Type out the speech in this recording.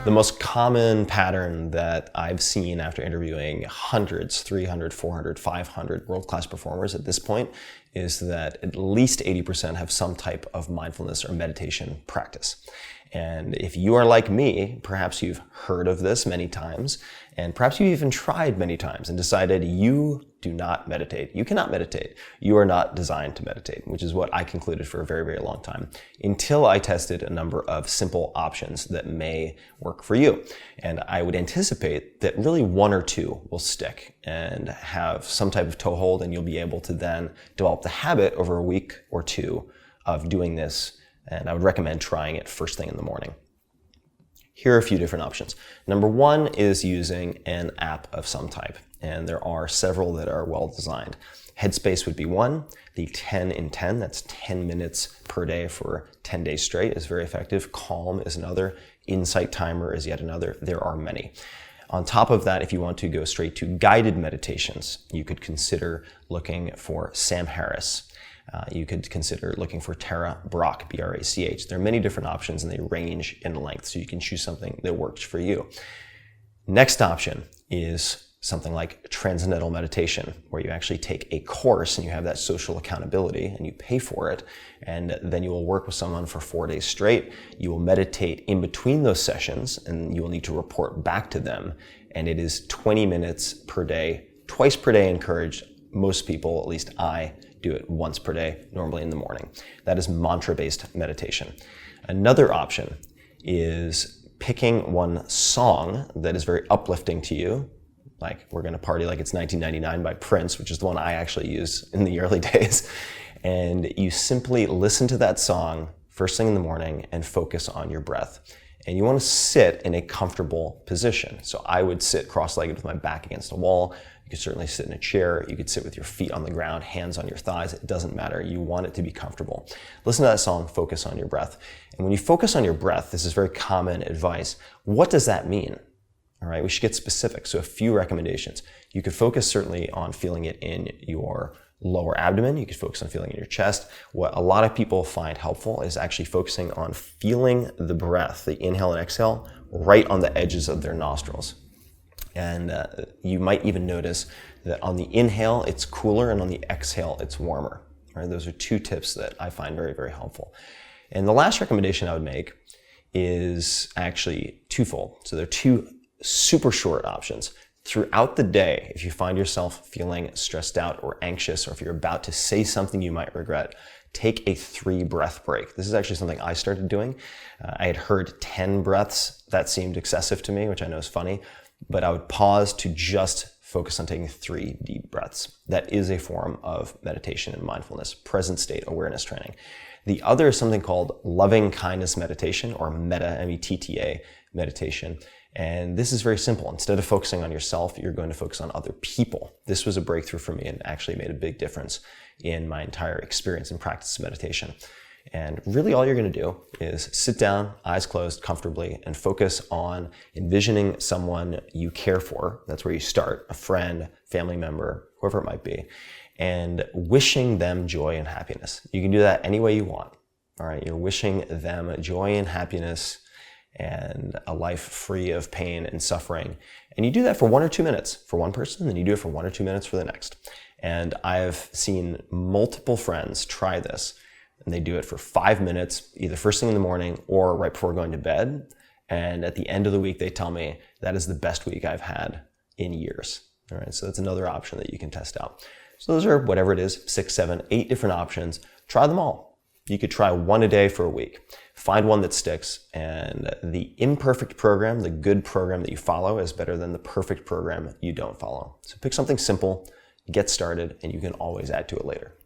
The most common pattern that I've seen after interviewing hundreds, 300, 400, 500 world-class performers at this point is that at least 80% have some type of mindfulness or meditation practice. And if you are like me, perhaps you've heard of this many times, and perhaps you've even tried many times and decided you do not meditate. You cannot meditate. You are not designed to meditate, which is what I concluded for a very, very long time, until I tested a number of simple options that may work for you. And I would anticipate that really one or two will stick and have some type of toehold, and you'll be able to then develop the habit over a week or two of doing this. And I would recommend trying it first thing in the morning. Here are a few different options. Number one is using an app of some type, and there are several that are well designed. Headspace would be one. The 10 in 10, that's 10 minutes per day for 10 days straight, is very effective. Calm is another. Insight Timer is yet another. There are many. On top of that, if you want to go straight to guided meditations, you could consider looking for Sam Harris. You could consider looking for Tara Brach, B-R-A-C-H. There are many different options and they range in length, so you can choose something that works for you. Next option is something like transcendental meditation, where you actually take a course and you have that social accountability and you pay for it, and then you will work with someone for 4 days straight. You will meditate in between those sessions and you will need to report back to them, and it is 20 minutes per day, twice per day encouraged. Most people, at least I, do it once per day, normally in the morning. That is mantra-based meditation. Another option is picking one song that is very uplifting to you, like We're Gonna Party Like It's 1999 by Prince, which is the one I actually use in the early days. And you simply listen to that song first thing in the morning and focus on your breath. And you want to sit in a comfortable position. So I would sit cross-legged with my back against a wall. You could certainly sit in a chair. You could sit with your feet on the ground, hands on your thighs. It doesn't matter. You want it to be comfortable. Listen to that song, focus on your breath. And when you focus on your breath, this is very common advice. What does that mean? All right, we should get specific. So a few recommendations. You could focus certainly on feeling it in your lower abdomen. You could focus on feeling it in your chest. What a lot of people find helpful is actually focusing on feeling the breath, the inhale and exhale, right on the edges of their nostrils. And you might even notice that on the inhale, it's cooler, and on the exhale, it's warmer. Right? Those are two tips that I find very, very helpful. And the last recommendation I would make is actually twofold. So there are two super short options. Throughout the day, if you find yourself feeling stressed out or anxious, or if you're about to say something you might regret, take a 3-breath break. This is actually something I started doing. I had heard 10 breaths. That seemed excessive to me, which I know is funny, but I would pause to just focus on taking 3 deep breaths. That is a form of meditation and mindfulness, present state awareness training. The other is something called loving kindness meditation, or metta, M-E-T-T-A meditation. And this is very simple. Instead of focusing on yourself, you're going to focus on other people. This was a breakthrough for me and actually made a big difference in my entire experience and practice of meditation. And really all you're going to do is sit down, eyes closed, comfortably, and focus on envisioning someone you care for. That's where you start, a friend, family member, whoever it might be, and wishing them joy and happiness. You can do that any way you want. All right, you're wishing them joy and happiness and a life free of pain and suffering. And you do that for 1 or 2 minutes for one person, and you do it for 1 or 2 minutes for the next. And I've seen multiple friends try this, and they do it for 5 minutes, either first thing in the morning or right before going to bed. And at the end of the week, they tell me that is the best week I've had in years. All right, so that's another option that you can test out. So those are, whatever it is, 6, 7, 8 different options. Try them all. You could try 1 a day for a week. Find one that sticks, and the imperfect program, the good program that you follow, is better than the perfect program you don't follow. So pick something simple, get started, and you can always add to it later.